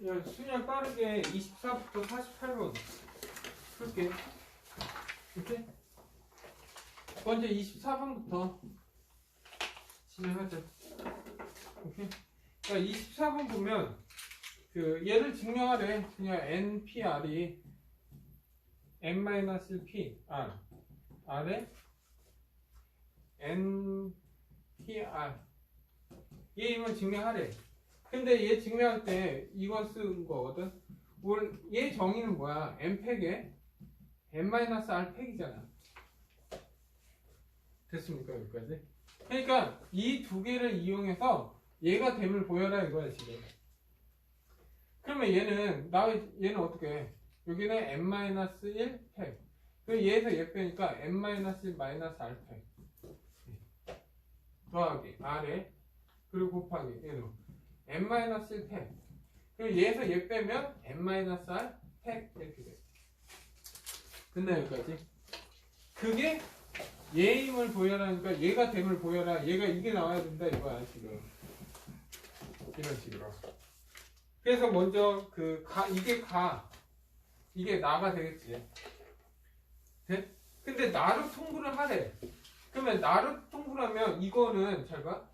야, 수냥 빠르게 24부터 48번 풀게. 오케이? 먼저 24번부터 진행하자. 오케이? 그러니까 24번 보면 그 얘를 증명하래. 그냥 NPR이 N-1P R R에 NPR 얘만 증명하래. 근데 얘 증명할 때 이거 쓴 거거든. 얘 정의는 뭐야? N팩에 N-R 팩이잖아. 됐습니까? 여기까지? 그러니까 이 두 개를 이용해서 얘가 됨을 보여라 이거야 지금. 그러면 얘는 어떻게 해? 여기는 N-1 팩. 그럼 얘에서 얘 빼니까 N-1 R 팩. 더하기 R에 그리고 곱하기 얘도 N-1 팩. 그리고 얘에서 얘 빼면 N-R 팩 이렇게 돼. 끝나 여기까지. 그게 얘임을 보여라니까 얘가 됨을 보여라. 얘가 이게 나와야 된다 이거야 지금. 이런 식으로. 그래서 먼저 이게 나가 되겠지. 돼? 근데 나로 통분을 하래. 그러면 나로 통분하면 이거는 잘 봐.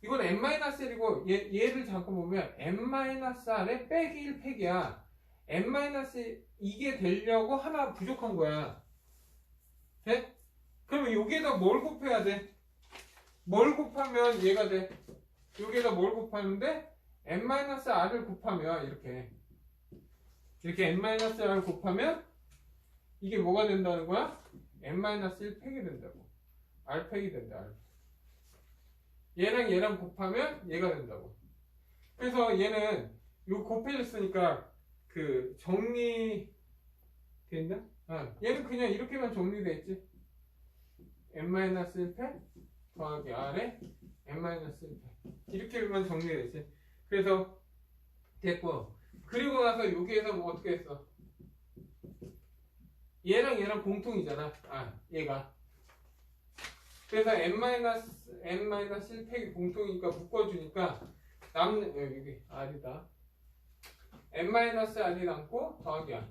이건 N-L이고 얘를 잠깐 보면 N-R에 빼기 1팩이야. N- 이게 되려고 하나 부족한 거야. 돼? 그러면 여기에다 뭘 곱해야 돼? 뭘 곱하면 얘가 돼? 여기에다 뭘 곱하는데 N-R을 곱하면 이렇게 N-R을 곱하면 이게 뭐가 된다는 거야? N-1팩이 된다고. R팩이 된다. R. 얘랑 곱하면 얘가 된다고. 그래서 얘는 요 곱해졌으니까 그 정리 됐나? 얘는 그냥 이렇게만 정리돼 있지. N-1팩 더하기 R에 N-1팩 이렇게만 정리돼 있지. 그래서 됐고, 그리고 나서 여기에서 뭐 어떻게 했어? 얘랑 공통이잖아. 얘가. 그래서 N-1팩이 공통이니까 묶어주니까 남는 여기 R이다. N-R이 남고 더하기 R.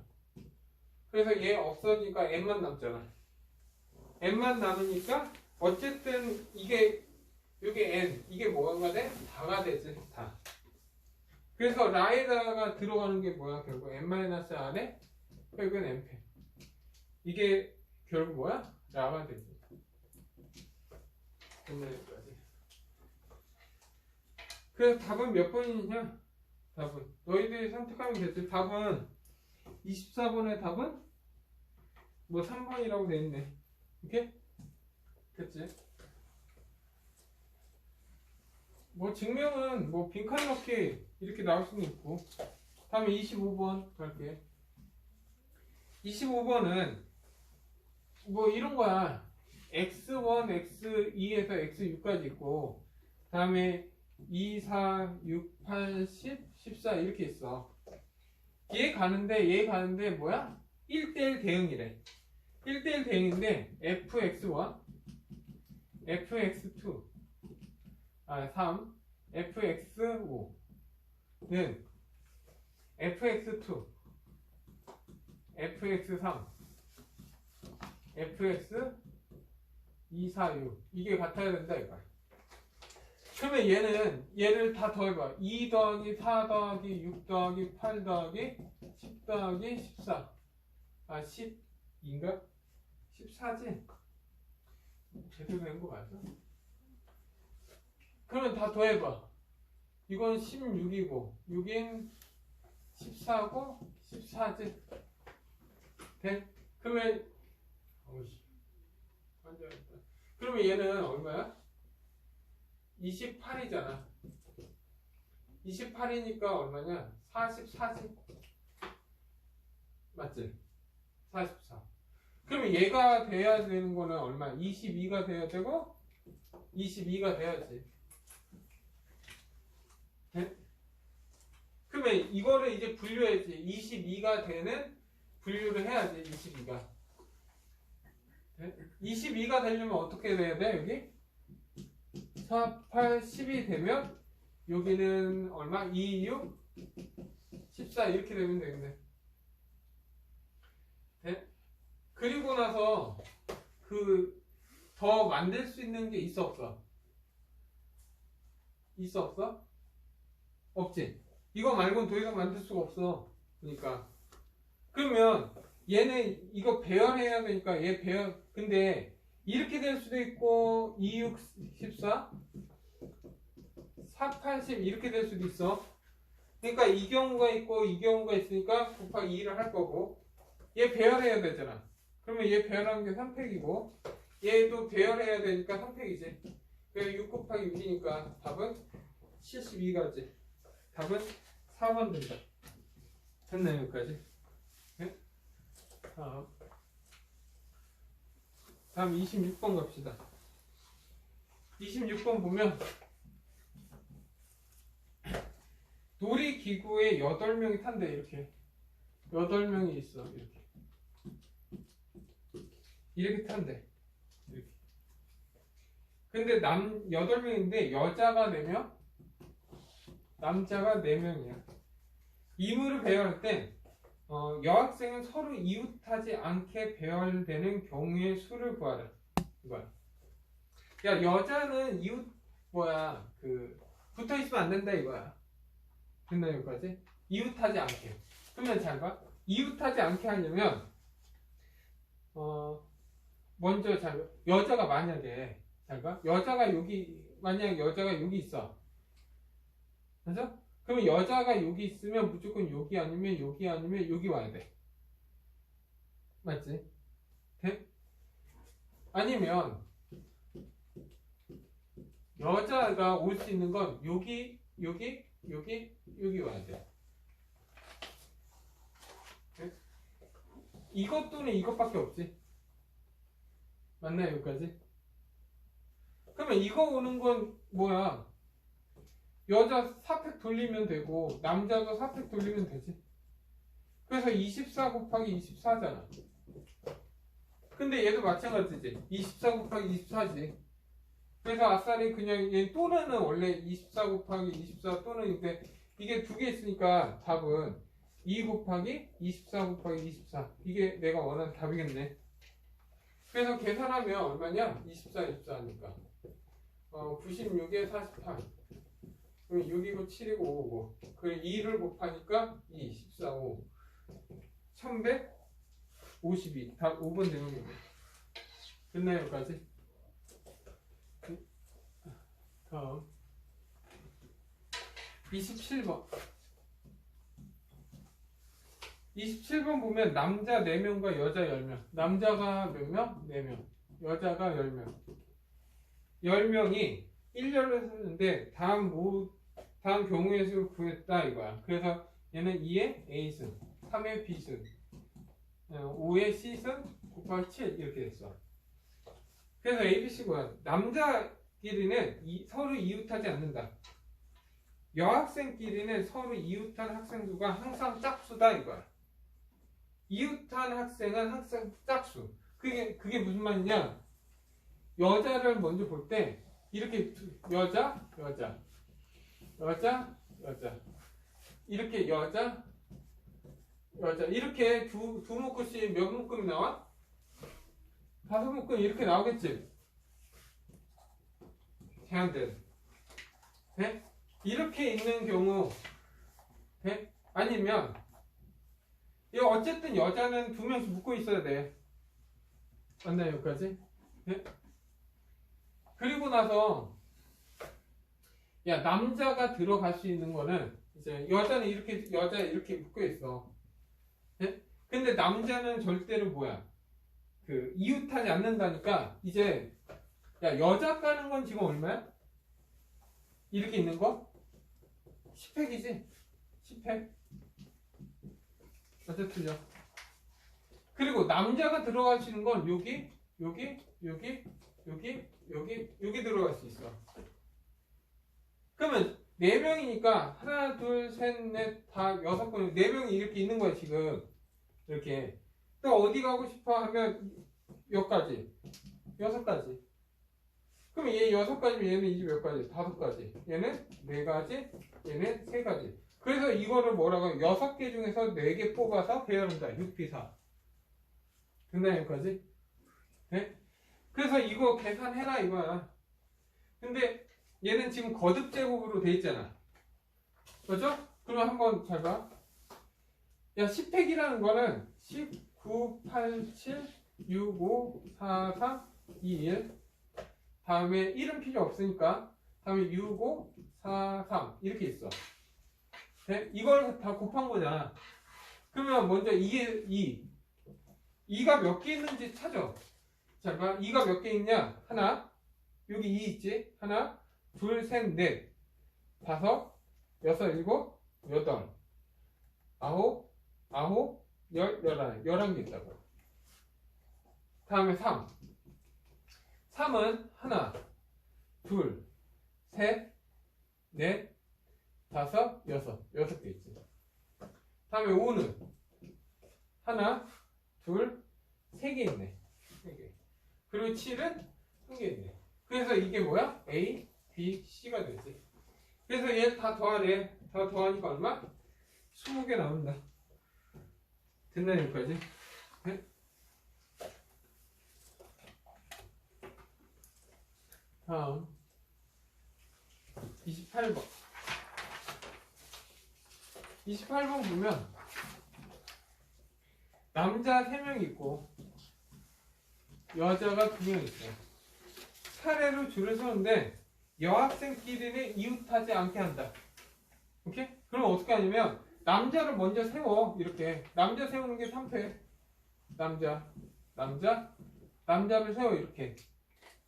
그래서 얘 없어지니까 N만 남잖아. N만 남으니까 어쨌든 이게 여기 N 이게 뭐가 돼? 다가 되지. 다. 그래서 라에다가 들어가는 게 뭐야? 결국 N-R에 팩은 N팩. 이게 결국 뭐야? 라가 되지. 여기까지. 그래서 답은 몇 번이냐? 답은 너희들이 선택하면 되지. 답은 24번의 답은 뭐 3번이라고 돼 있네. 오케이? 됐지? 뭐 증명은 뭐 빈칸 넣기 이렇게 나올 수는 있고. 다음에 25번 갈게. 25번은 뭐 이런 거야. x1, x2에서 x6까지 있고, 다음에 2, 4, 6, 8, 10, 14 이렇게 있어. 얘 가는데 뭐야? 1대1 대응이래. 1대1 대응인데 fx1, fx2, 3, fx5는 fx2, fx3, fx 2, 4, 6 이게 같아야 된다 이거야. 그러면 얘를 다 더해봐. 2 더하기 4 더하기 6 더하기 8 더하기 10 더하기 14. 10인가? 14지? 제대로 된 거 맞아? 그러면 다 더해봐. 이건 16이고 6인 14고 14지? 돼? 그러면 그러면 얘는 얼마야? 28이잖아. 28이니까 얼마냐? 44지? 맞지? 44. 그러면 얘가 돼야 되는 거는 얼마? 22가 돼야 되고 22가 돼야지. 네? 그러면 이거를 이제 분류해야지. 22가 되는 분류를 해야지. 22가. 22가 되려면 어떻게 돼야 돼? 여기 4, 8, 10이 되면 여기는 얼마? 2, 6, 14 이렇게 되면 되겠네. 네? 그리고 나서 그 더 만들 수 있는 게 있어 없어? 있어 없어? 없지. 이거 말고는 더 이상 만들 수가 없어. 그러니까 그러면 얘는 이거 배열해야 되니까 얘 배열. 근데 이렇게 될 수도 있고 2, 6, 14 4, 80 이렇게 될 수도 있어. 그러니까 이 경우가 있고 이 경우가 있으니까 곱하기 2를 할 거고 얘 배열해야 되잖아. 그러면 얘 배열하는 게 3팩이고 얘도 배열해야 되니까 3팩이지. 그래서 6 곱하기 6이니까 답은 72가지. 답은 4번 된다. 됐나요? 여기까지? 네? 다음 26번 갑시다. 26번 보면 놀이기구에 8명이 탄대. 이렇게 8명이 있어. 이렇게 탄대. 이렇게. 근데 8명인데 여자가 4명, 남자가 4명이야. 이물을 배열할 때 여학생은 서로 이웃하지 않게 배열되는 경우의 수를 구하라. 이거야. 야, 여자는 이웃 붙어 있으면 안 된다 이거야. 됐나 여기까지? 이웃하지 않게. 그러면 잘 봐. 이웃하지 않게 하려면 먼저 여자가 만약에 잘 봐. 만약 여자가 여기 있어. 맞아? 그러면 여자가 여기 있으면 무조건 여기 아니면 여기 와야 돼. 맞지? 돼? 아니면 여자가 올 수 있는 건 여기 와야 돼. 돼? 이것 또는 이것밖에 없지. 맞나요? 여기까지? 그러면 이거 오는 건 뭐야? 여자 4팩 돌리면 되고 남자도 4팩 돌리면 되지. 그래서 24 곱하기 24잖아. 근데 얘도 마찬가지지. 24 곱하기 24지. 그래서 아싸리 그냥 얘 또는은 원래 24 곱하기 24 또는인데 이게 두 개 있으니까 답은 2 곱하기 24 곱하기 24. 이게 내가 원하는 답이겠네. 그래서 계산하면 얼마냐? 24 하니까 96에 48. 그럼 6이고 7이고 5고 그리고 2를 곱하니까 2, 14, 5 1152. 답 5번 되는 거네. 됐나요? 여기까지? 다음 27번 27번 보면 남자 4명과 여자 10명. 남자가 몇 명? 4명. 여자가 10명. 10명이 1열을 썼는데 다음 경우의 수를 구했다 이거야. 그래서 얘는 2의 A승, 3의 B승, 5의 C승 곱하기 7 이렇게 됐어. 그래서 ABC 뭐야? 남자끼리는 서로 이웃하지 않는다. 여학생끼리는 서로 이웃한 학생 수가 항상 짝수다 이거야. 이웃한 학생은 항상 짝수. 그게 무슨 말이냐? 여자를 먼저 볼 때 이렇게 여자 이렇게 여자 이렇게 두 묶음씩 몇 묶음이 나와? 5묶음 이렇게 나오겠지? 제한된. 네? 이렇게 있는 경우 네? 아니면 어쨌든 여자는 2명씩 묶고 있어야 돼. 맞나요? 여기까지? 네? 그리고 나서 남자가 들어갈 수 있는 거는 이제 여자는 여자 이렇게 묶여 있어. 네? 근데 남자는 절대로 뭐야? 이웃하지 않는다니까 이제 여자 까는 건 지금 얼마야? 이렇게 있는 거? 10팩이지? 10팩? 맞아 틀려. 그리고 남자가 들어갈 수 있는 건 여기 들어갈 수 있어. 그러면 4명이니까 하나 둘 셋 넷 다 6번 4명이 이렇게 있는 거야 지금. 이렇게 또 어디 가고 싶어 하면 여기까지 6가지. 그럼 얘 6가지면 얘는 이제 몇 가지? 5가지. 얘는 4가지, 얘는 3가지. 그래서 이거를 뭐라고 해요? 6개 중에서 4개 뽑아서 배열한다. 6B4. 됐나 여기까지? 네? 그래서 이거 계산해라 이거야. 근데 얘는 지금 거듭 제곱으로 돼 있잖아. 그렇죠? 그럼 한번 잘 봐. 야, 10팩이라는 거는 19, 8, 7, 6, 5, 4, 3, 2, 1. 다음에 1은 필요 없으니까 다음에 6, 5, 4, 3 이렇게 있어. 네? 이걸 다 곱한 거잖아. 그러면 먼저 2가 몇 개 있는지 찾아. 자, 2가 몇 개 있냐? 하나, 여기 2 있지? 하나, 둘, 셋, 넷, 다섯, 여섯, 일곱, 여덟, 아홉, 열, 11개 있다고. 다음에 3. 3은 하나, 둘, 셋, 넷, 다섯, 여섯 개 있지. 다음에 5는 하나, 둘, 3개 있네. 3개. 그리고 7은 1개 있네. 그래서 이게 뭐야? A, B, C가 되지. 그래서 얘 다 더하래. 다 더하니까 얼마? 20개 나온다. 됐나 여기까지? 네? 다음 28번 28번 보면 남자 3명 있고 여자가 2명 있어요. 차례로 줄을 서는데 여학생끼리는 이웃하지 않게 한다. 오케이? 그럼 어떻게 하냐면 남자를 먼저 세워. 이렇게 남자 세우는 게 3패. 남자를 세워. 이렇게.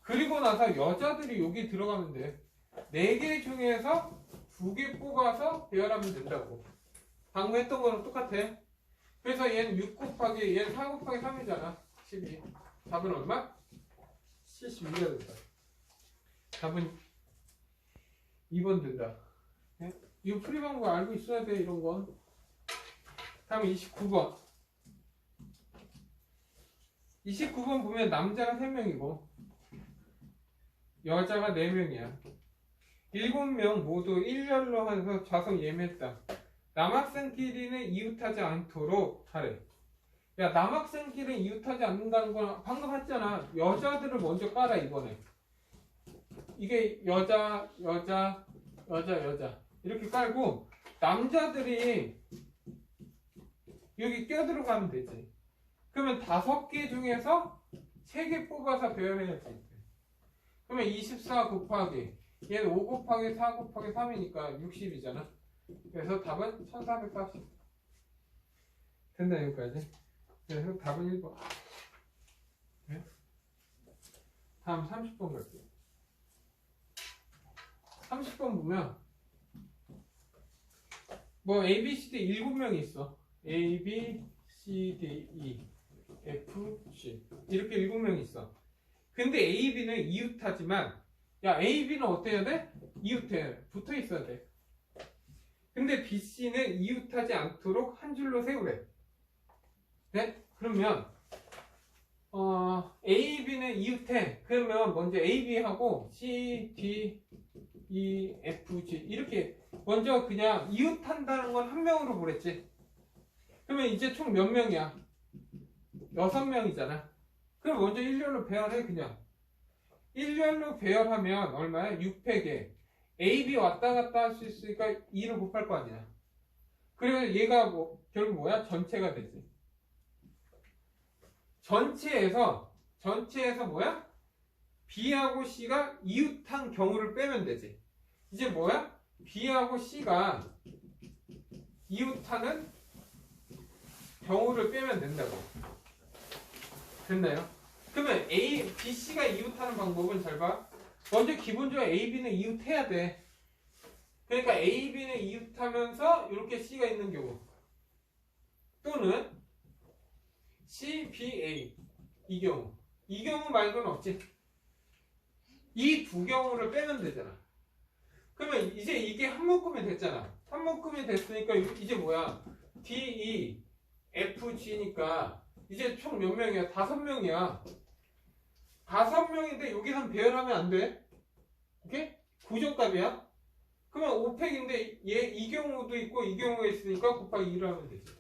그리고 나서 여자들이 여기 들어가면 돼. 4개 중에서 2개 뽑아서 배열하면 된다고. 방금 했던 거랑 똑같아. 그래서 얘는 6 곱하기 얘는 4 곱하기 3이잖아. 12. 답은 얼마? 72가 된다. 답은 2번 된다. 네? 이거 풀이 방법 알고 있어야 돼. 이런 건. 다음 29번 29번 보면 남자가 3명이고 여자가 4명이야. 7명 모두 일렬로 해서 좌석 예매했다. 남학생끼리는 이웃하지 않도록 하래. 야, 남학생끼리는 이웃하지 않는다는 건 방금 했잖아. 여자들을 먼저 깔아. 이번에 이게 여자 이렇게 깔고 남자들이 여기 껴들어가면 되지. 그러면 5개 중에서 3개 뽑아서 배열해야지. 그러면 24 곱하기 얘는 5 곱하기 4 곱하기 3이니까 60이잖아. 그래서 답은 1440. 된다 여기까지. 그래서 답은 1번. 네? 다음 30번 갈게요. 30번 보면 뭐 A, B, C, D 7명이 있어. A, B, C, D, E, F, G 이렇게 7명이 있어. 근데 A, B는 이웃하지만 야, A, B는 어때야 돼? 이웃해. 붙어 있어야 돼. 근데 B, C는 이웃하지 않도록 한 줄로 세우래. 네? 그러면 A, B는 이웃해. 그러면 먼저 A, B하고 C, D, E, F, G 이렇게 먼저 그냥 이웃한다는 건 한 명으로 보랬지. 그러면 이제 총 몇 명이야? 6명이잖아. 그럼 먼저 일렬로 배열해. 그냥 일렬로 배열하면 얼마야? 6팩에 A, B 왔다 갔다 할 수 있으니까 2를 곱할 거 아니야. 그래서 얘가 결국 뭐야? 전체가 되지. 전체에서 뭐야? B하고 C가 이웃한 경우를 빼면 되지. 이제 뭐야? B하고 C가 이웃하는 경우를 빼면 된다고. 됐나요? 그러면 B, C가 이웃하는 방법은 잘 봐. 먼저 기본적으로 A, B는 이웃해야 돼. 그러니까 A, B는 이웃하면서 이렇게 C가 있는 경우 또는 C, B, A 이 경우 말고는 없지. 이 두 경우를 빼면 되잖아. 그러면 이제 이게 한 묶음이 됐잖아. 한 묶음이 됐으니까 이제 뭐야? D, E, F, G니까 이제 총 몇 명이야? 5명이야. 5명인데 여기선 배열하면 안 돼. 오케이? 구조값이야. 그러면 5팩인데 얘 이 경우도 있고 이 경우가 있으니까 곱하기 2를 하면 되지.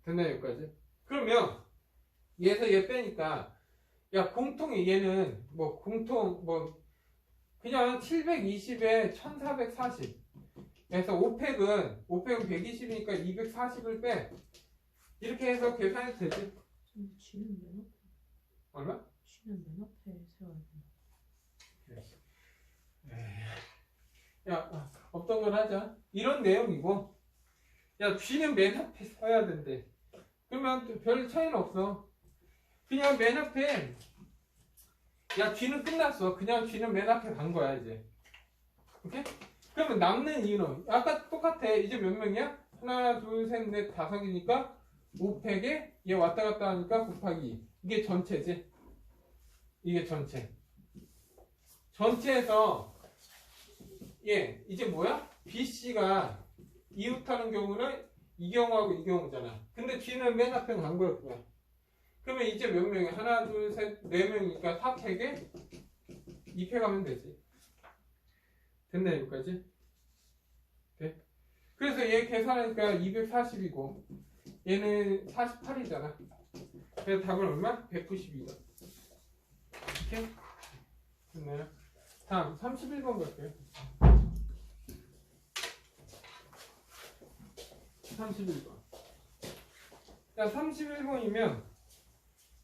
됐나 여기까지? 그러면 얘에서 얘 빼니까 야 공통이 얘는 뭐 공통 뭐 그냥 720에 1440 그래서 5팩은 120이니까 240을 빼 이렇게 해서 계산해도 되지. 쥐는 맨 앞에. 얼마? 쥐는 맨 앞에 세워야 돼. 야 없던 걸 하자. 이런 내용이고 야 쥐는 맨 앞에 서야 된대. 그러면 별 차이는 없어. 그냥 맨 앞에 야 쥐는 끝났어. 그냥 쥐는 맨 앞에 간 거야 이제. 오케이? 그러면 남는 이유는 아까 똑같아. 이제 몇 명이야? 하나 둘셋넷 5이니까 5팩에 얘 왔다 갔다 하니까 곱하기 2. 이게 전체지. 이게 전체. 전체에서 얘 이제 뭐야? BC가 이웃하는 경우는 이 경우하고 이 경우잖아. 근데 G는 맨 앞에 간 거였구나. 그러면 이제 몇 명이야? 하나 둘셋 4명이니까 4팩에 2팩 하면 되지. 됐나 여기까지? 돼? 그래서 얘 계산하니까 240이고 얘는 48이잖아. 그래서 답은 얼마? 192다. 이렇게? 됐나요? 다음 31번 갈게요. 31번. 자, 31번이면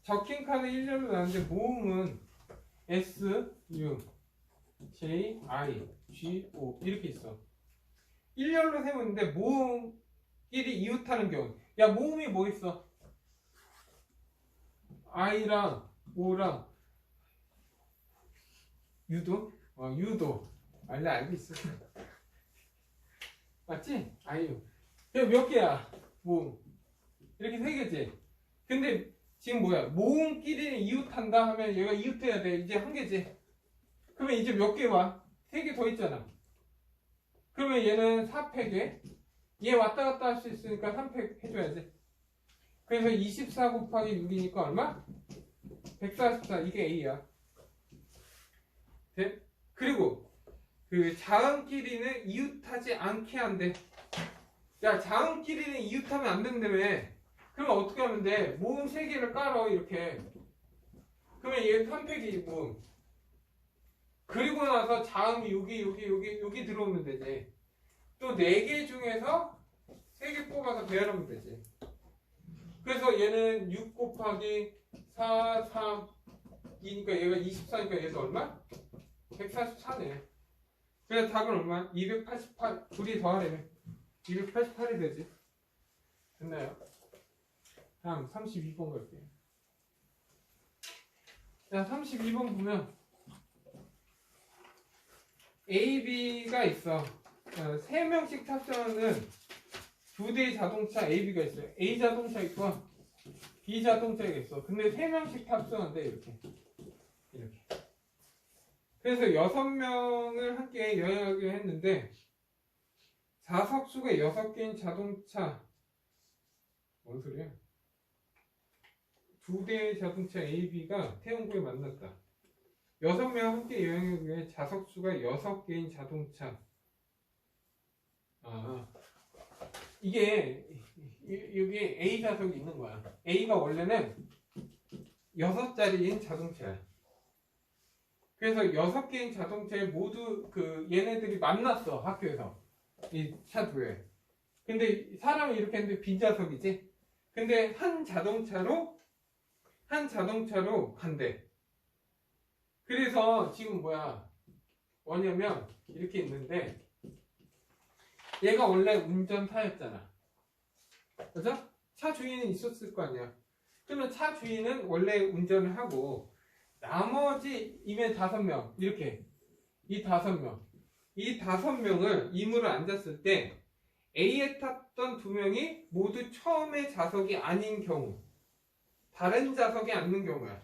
적힌 카드 1열로 나왔는데 모음은 S, U, J, I, G, O 이렇게 있어. 1열로 세우는데 모음끼리 이웃하는 경우. 야 모음이 뭐 있어? I랑 O랑 U도? U도 원래 알고 있어. 맞지? 아이유. 몇 개야? 모음. 이렇게 3개지. 근데 지금 뭐야? 모음끼리는 이웃한다 하면 얘가 이웃해야 돼. 이제 1개지. 그러면 이제 몇 개 와? 3개 더 있잖아. 그러면 얘는 4팩에 얘 왔다 갔다 할 수 있으니까 3팩 해줘야지. 그래서 24 곱하기 6이니까 얼마? 144. 이게 A야. 돼? 그리고 그 자음끼리는 이웃하지 않게 한대. 야 자음끼리는 이웃하면 안 된다며. 그러면 어떻게 하면 돼? 모음 3개를 깔어 이렇게. 그러면 얘 3팩이 모음. 그리고 나서 자음이 여기 들어오면 되지. 또 4개 중에서 3개 뽑아서 배열하면 되지. 그래서 얘는 6 곱하기 4, 3, 2니까 얘가 24니까 얘도 얼마? 144네. 그래서 답은 얼마? 288. 둘이 더하려면 288이 되지. 됐나요? 다음 32번 갈게요. 자, 32번 보면 A, B가 있어. 3명씩 탑승하는 2대의 자동차 A, B가 있어요. A 자동차 있고 B 자동차가 있어. 근데 3명씩 탑승한대 이렇게. 그래서 6명을 함께 여행하기로 했는데 좌석수가 6개인 자동차 뭔 소리야? 2대의 자동차 A, B가 태운구에 만났다. 6명 함께 여행하기 위해 좌석수가 6개인 자동차. 이게 여기 A 좌석이 있는 거야. A가 원래는 6자리인 자동차야. 그래서 6개인 자동차에 모두 얘네들이 만났어 학교에서 이 차도에. 근데 사람이 이렇게 했는데 빈 좌석이지. 근데 한 자동차로 간대. 그래서 지금 뭐냐면 이렇게 있는데 얘가 원래 운전사였잖아. 그죠? 차 주인은 있었을 거 아니야. 그러면 차 주인은 원래 운전을 하고 나머지 이면 5명 이렇게 이 5명을 임으로 앉았을 때 A에 탔던 2명이 모두 처음에 좌석이 아닌 경우, 다른 좌석에 앉는 경우야.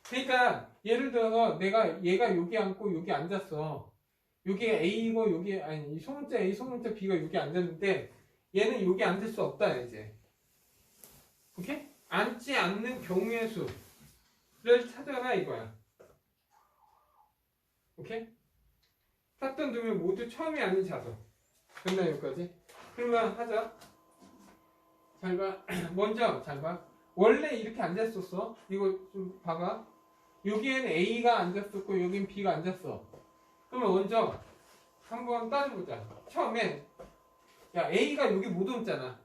그러니까 예를 들어서 얘가 여기 앉고 여기 앉았어. 여기 A고 여기 아니 소문자 A, 소문자 B가 여기 앉았는데 얘는 여기 앉을 수 없다 이제. 오케이? 앉지 않는 경우의 수. 찾아라 이거야. 오케이? 샀던 두 명 모두 처음이 아닌 자석. 됐나 여기까지? 그러면 하자. 잘 봐. 먼저 잘 봐. 원래 이렇게 앉았었어. 이거 좀 봐봐. 여기엔 A가 앉았었고 여긴 B가 앉았어. 그러면 먼저 한번 따져보자. 처음에 야 A가 여기 못 옮잖아.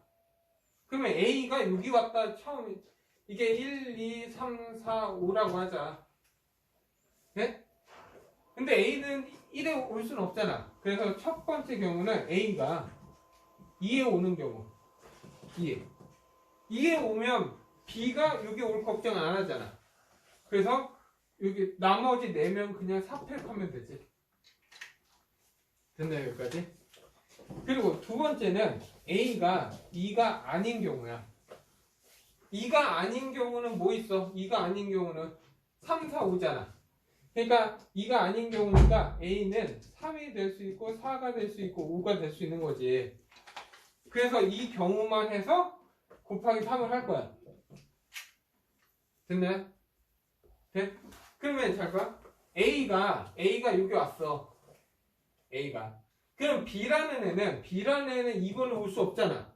그러면 A가 여기 왔다 처음에 이게 1, 2, 3, 4, 5라고 하자. 네? 근데 A는 1에 올 수는 없잖아. 그래서 첫 번째 경우는 A가 2에 오는 경우. 2에 오면 B가 여기 올 걱정 안 하잖아. 그래서 여기 나머지 4명 그냥 삽입하면 되지. 됐나요 여기까지? 그리고 두 번째는 A가 2가 아닌 경우야. 2가 아닌 경우는 뭐 있어? 2가 아닌 경우는 3, 4, 5잖아. 그러니까 2가 아닌 경우니까 A는 3이 될 수 있고 4가 될 수 있고 5가 될 수 있는 거지. 그래서 이 경우만 해서 곱하기 3을 할 거야. 됐나요? 돼? 그러면 잘 봐. A가 여기 왔어. A가. 그럼 B라는 애는 2번을 올 수 없잖아.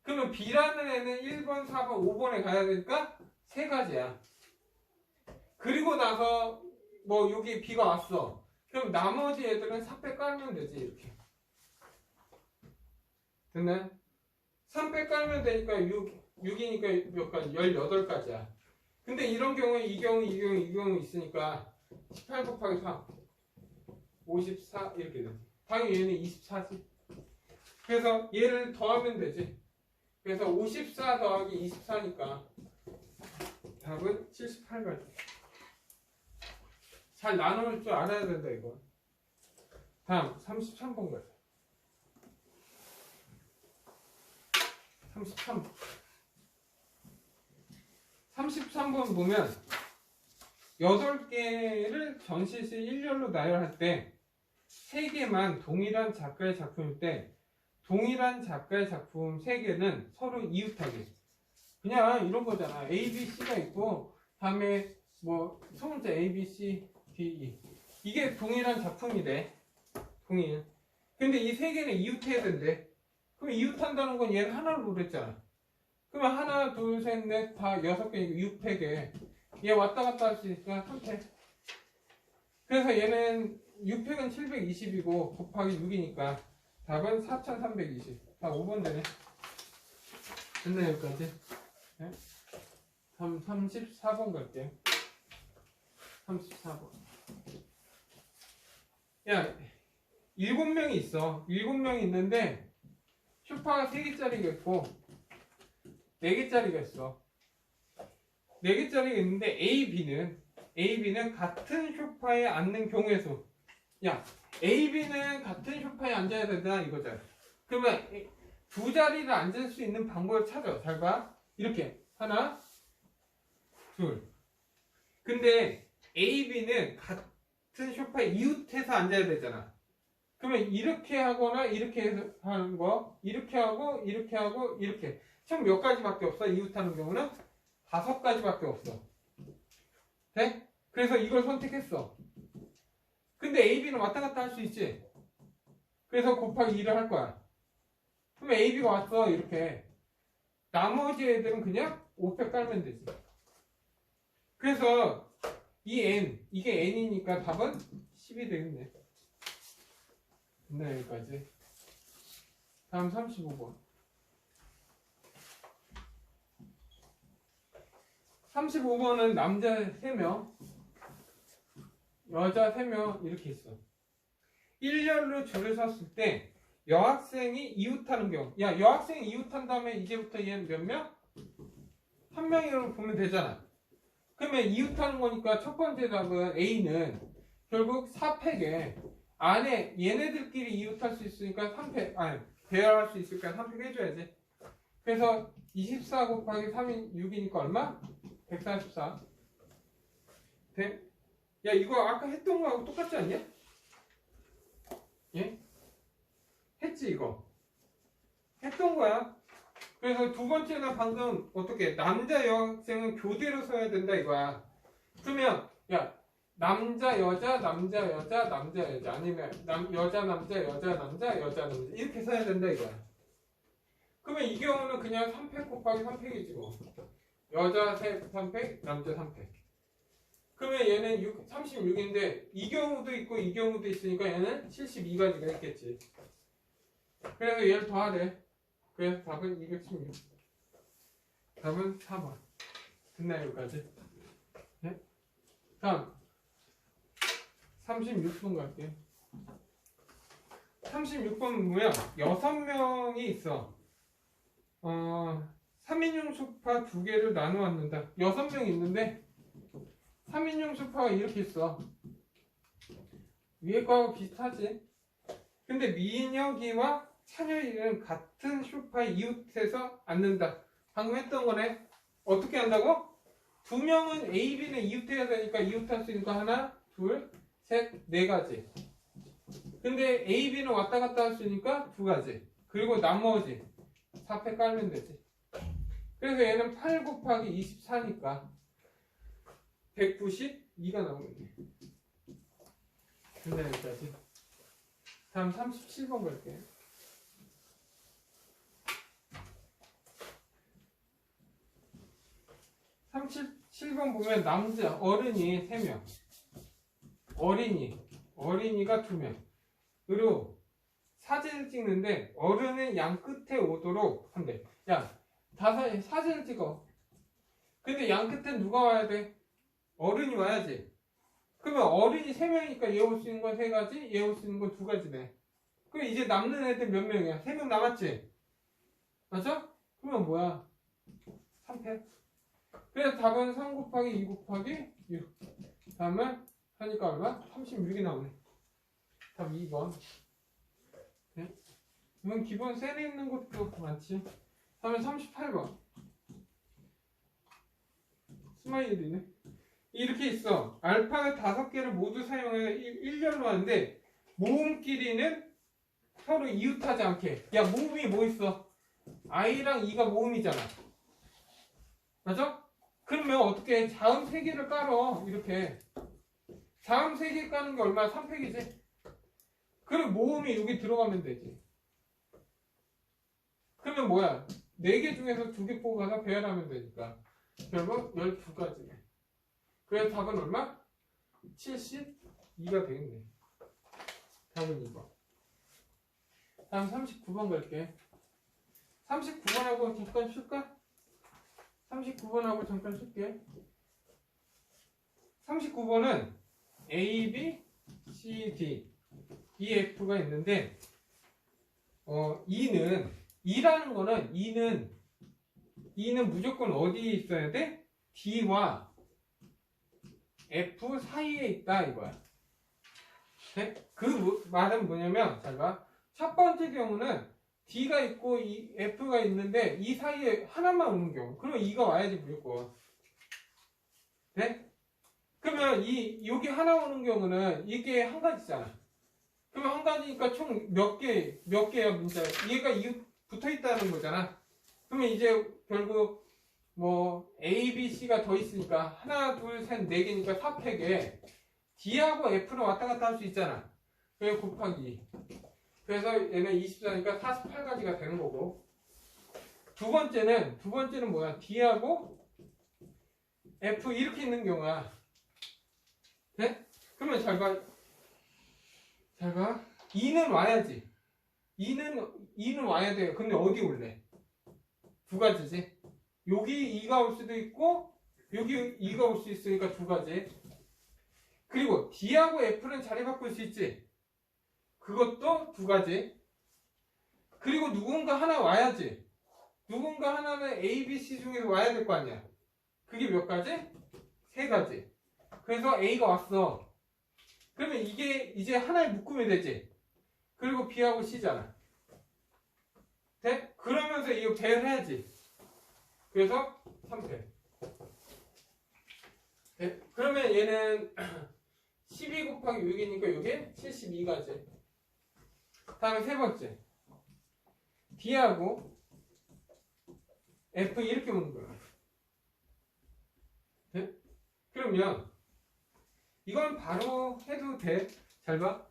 그러면 B라는 애는 1번, 4번, 5번에 가야 되니까 세 가지야. 그리고 나서 뭐 여기 B가 왔어. 그럼 나머지 애들은 삽배 깔면 되지 이렇게. 됐나요? 3빼 깔면 되니까 6이니까 몇 가지? 18가지야. 근데 이런 경우에 이 경우 있으니까 18 곱하기 3 54 이렇게 되지. 당연히 얘는 24지. 그래서 얘를 더하면 되지. 그래서 54 더하기 24니까 답은 78가지. 잘 나눌 줄 알아야 된다 이거. 다음 33번 가자. 33번. 33번 보면 8개를 전시시 일렬로 나열할 때 3개만 동일한 작가의 작품일 때 동일한 작가의 작품 3개는 서로 이웃하게. 그냥 이런 거잖아. A, B, C가 있고 다음에 뭐 소문자 A, B, C, D, E. 이게 동일한 작품이래. 동일. 근데 이 3개는 이웃해야 된대. 그럼 이웃한다는 건 얘를 하나로 그랬잖아. 그러면 하나, 둘, 셋, 넷, 다 6개니까 6팩에 얘 왔다 갔다 할 수 있으니까 3팩. 그래서 얘는 6팩은 720이고 곱하기 6이니까 답은 4320. 다 5번 되네. 됐네 여기까지. 네? 34번 갈게요. 34번. 야 7명이 있어. 7명이 있는데 쇼파가 3개짜리가 있고 4개짜리가 있어. 4개짜리가 있는데 AB는 같은 소파에 앉는 경우의 수. 야, AB는 같은 소파에 앉아야 된다 이거잖아. 그러면 두 자리를 앉을 수 있는 방법을 찾아. 잘 봐. 이렇게 하나, 둘. 근데 AB는 같은 소파에 이웃해서 앉아야 되잖아. 그러면 이렇게 하거나 이렇게 하는 거, 이렇게 하고 이렇게 하고 이렇게. 총 몇 가지밖에 없어. 이웃하는 경우는 5가지밖에 없어. 돼? 그래서 이걸 선택했어. 근데 AB는 왔다 갔다 할 수 있지. 그래서 곱하기 2를 할 거야. 그러면 AB가 왔어. 이렇게. 나머지 애들은 그냥 5팩 깔면 되지. 그래서 이 N, 이게 N이니까 답은 10이 되겠네. 네, 여기까지. 다음 35번. 35번은 남자 3명, 여자 3명 이렇게 있어. 일렬로 줄을 섰을 때 여학생이 이웃하는 경우. 야, 여학생이 이웃한 다음에 이제부터 얘는 몇 명? 한 명이라고 보면 되잖아. 그러면 이웃하는 거니까 첫 번째 답은 A는 결국 4팩에 안에 얘네들끼리 이웃할 수 있으니까 3팩, 아니 배열할 수 있으니까 3팩 해줘야지. 그래서 24 곱하기 3이 6이니까 얼마? 144. 돼? 야, 이거 아까 했던 거하고 똑같지 않냐? 예? 했지 이거. 했던 거야. 그래서 두 번째는 방금 어떻게 남자 여학생은 교대로 서야 된다 이거야. 그러면 야 남자 여자 남자 여자 남자 여자 아니면 여자 남자 여자 남자 여자 남자 이렇게 써야 된다 이거야. 그러면 이 경우는 그냥 3팩 곱하기 3팩이지 뭐. 여자 3팩 남자 3팩. 그러면 얘는 36인데 이 경우도 있고 이 경우도 있으니까 얘는 72가지가 있겠지. 그래서 얘를 더하래. 그래서 답은 216. 답은 4번. 됐나요 여기까지? 네? 다음 36번 갈게요. 36번 뭐야? 6명이 있어. 3인용 소파 2개를 나눠 왔는다. 6명 있는데 3인용 소파가 이렇게 있어. 위에 거하고 비슷하지? 근데 민혁이와 찬열이는 같은 소파에 이웃해서 앉는다. 방금 했던 거네. 어떻게 한다고? 2명은 A, B는 이웃해야 되니까 이웃할 수 있는 거 하나, 둘, 셋, 네 가지. 근데 A, B는 왔다 갔다 할 수 있으니까 2가지. 그리고 나머지 4팩 깔면 되지. 그래서 얘는 8 곱하기 24니까 192가 나오겠네. 근데 여기까지. 다음 37번 갈게요. 37번 보면 남자 어른이 3명, 어린이가 2명. 그리고 사진을 찍는데 어른은 양 끝에 오도록 한대. 야, 사진을 찍어. 근데 양 끝에 누가 와야 돼? 어른이 와야지. 그러면 어른이 3명이니까 얘 올 수 있는 건 3가지, 얘 올 수 있는 건 2가지네. 그럼 이제 남는 애들 몇 명이야? 3명 남았지? 맞아? 그러면 뭐야? 3팩. 그래서 답은 3 곱하기 2 곱하기 6. 다음에 하니까 얼마? 36이 나오네. 답 2번. 네? 이건 기본 셀에 있는 것도 많지. 다음에 38번. 스마일이네. 이렇게 있어. 알파벳 5개를 모두 사용해서 일렬로 하는데 모음끼리는 서로 이웃하지 않게. 야, 모음이 뭐 있어? I랑 E가 모음이잖아. 맞아? 그러면 어떻게 해? 자음 3개를 깔어. 이렇게. 자음 3개 까는 게 얼마야? 3팩이지? 그리고 모음이 여기 들어가면 되지. 그러면 뭐야? 4개 중에서 2개 뽑아서 배열하면 되니까. 결국 12가지네. 그래서 답은 얼마? 72가 되겠네. 답은 2번. 다음 39번 갈게. 39번하고 잠깐 쉴까? 39번하고 잠깐 쉴게. 39번은 A, B, C, D, E, F가 있는데 E라는 거는 E는 무조건 어디에 있어야 돼? D와 F 사이에 있다 이거야. 네? 그 말은 뭐냐면 잘 봐. 첫 번째 경우는 D가 있고 F가 있는데 이 사이에 하나만 오는 경우. 그러면 E가 와야지 무조건. 네? 그러면 여기 하나 오는 경우는 이게 한 가지잖아. 그러면 한 가지니까 총 몇 개야 문자. 얘가 붙어 있다는 거잖아. 그러면 이제 결국 뭐 A, B, C가 더 있으니까 하나, 둘, 셋, 4개니까 4팩에 D하고 F는 왔다 갔다 할 수 있잖아. 그래서 곱하기. 그래서 얘는 24니까 48가지가 되는 거고. 두 번째는 뭐야? D하고 F 이렇게 있는 경우야. 네? 그러면 잘 봐. E는 와야지. E는 와야 돼요. 근데 어디 올래? 2가지지. 여기 2가 올 수도 있고 여기 2가 올 수 있으니까 2가지. 그리고 D하고 F는 자리 바꿀 수 있지. 그것도 2가지. 그리고 누군가 하나 와야지. 누군가 하나는 A, B, C 중에서 와야 될 거 아니야. 그게 몇 가지? 3가지. 그래서 A가 왔어. 그러면 이게 이제 하나에 묶으면 되지. 그리고 B하고 C잖아. 돼? 그러면서 이거 배열해야지. 그래서 3팩. 네? 그러면 얘는 12 곱하기 6이니까 이게 72가지. 다음에 세 번째. D하고 F 이렇게 오는 거야. 네? 그러면 이건 바로 해도 돼. 잘 봐.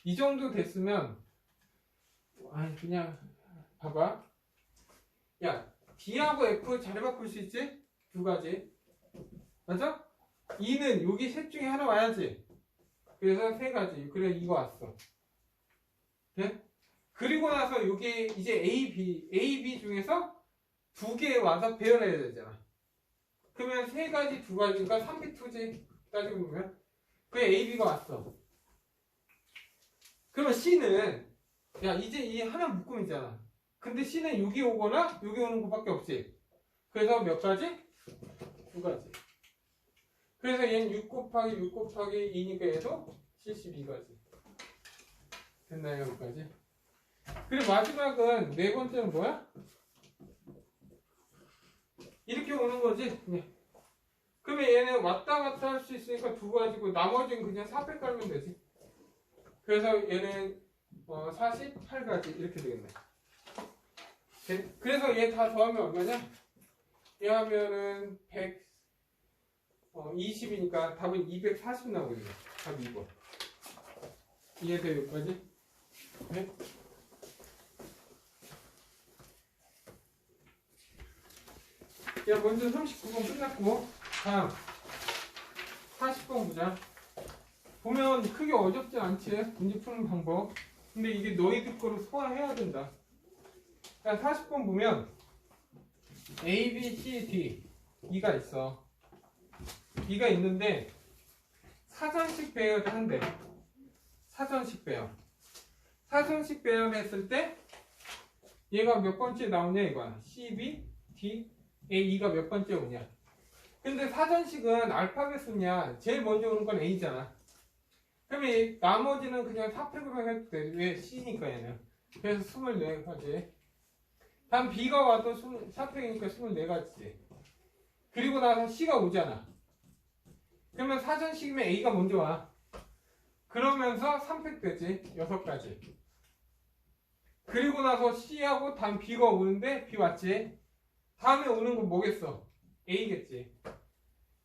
이 정도 됐으면 아니 그냥 봐봐. 야 D하고 F 자리 바꿀 수 있지? 두 가지. 맞아? 2는 여기 셋 중에 하나 와야지. 그래서 세 가지. 그래 이거 왔어. 네? 그리고 나서 여기 이제 A, B 중에서 두 개 와서 배열해야 되잖아. 그러면 세 가지 두 가지가 3B2지. 따지고 보면. 그게 A, B가 왔어. 그러면 C는 야 이제 이 하나 묶음이잖아. 근데 C는 여기 오거나 여기 오는 것밖에 없지. 그래서 몇 가지? 두 가지. 그래서 얘는 6 곱하기 6 곱하기 2니까 얘도 72가지. 됐나요? 여기까지? 그리고 마지막은 네 번째는 뭐야? 이렇게 오는 거지. 그냥. 그러면 얘는 왔다 갔다 할 수 있으니까 두 가지고 나머지는 그냥 400 깔면 되지. 그래서 얘는 48가지 이렇게 되겠네. 그래서 얘 다 더하면 얼마냐? 얘 하면은 120이니까 답은 240 나오거든요. 답 2번. 이해돼요? 여기까지? 네? 야, 먼저 39번 끝났고, 다음 40번 보자. 보면 크게 어렵지 않지? 문제 푸는 방법. 근데 이게 너희들 거로 소화해야 된다. 자, 40번 보면 A, B, C, D 2가 있어. 2가 있는데 사전식 배열을 한대. 사전식 배열. 사전식 배열했을 때 얘가 몇 번째 나오냐 이거야. C, B, D, A, 2가 몇 번째 오냐. 근데 사전식은 알파벳 수냐 제일 먼저 오는 건 A잖아. 그러면 나머지는 그냥 4팩으로 해도 돼. 왜? C니까 얘는. 그래서 24가지. 다음 B가 와도 4팩이니까 24가지지. 그리고 나서 C가 오잖아. 그러면 사전식이면 A가 먼저 와. 그러면서 3팩 되지. 6가지. 그리고 나서 C하고 다음 B가 오는데 B 왔지. 다음에 오는 건 뭐겠어? A겠지.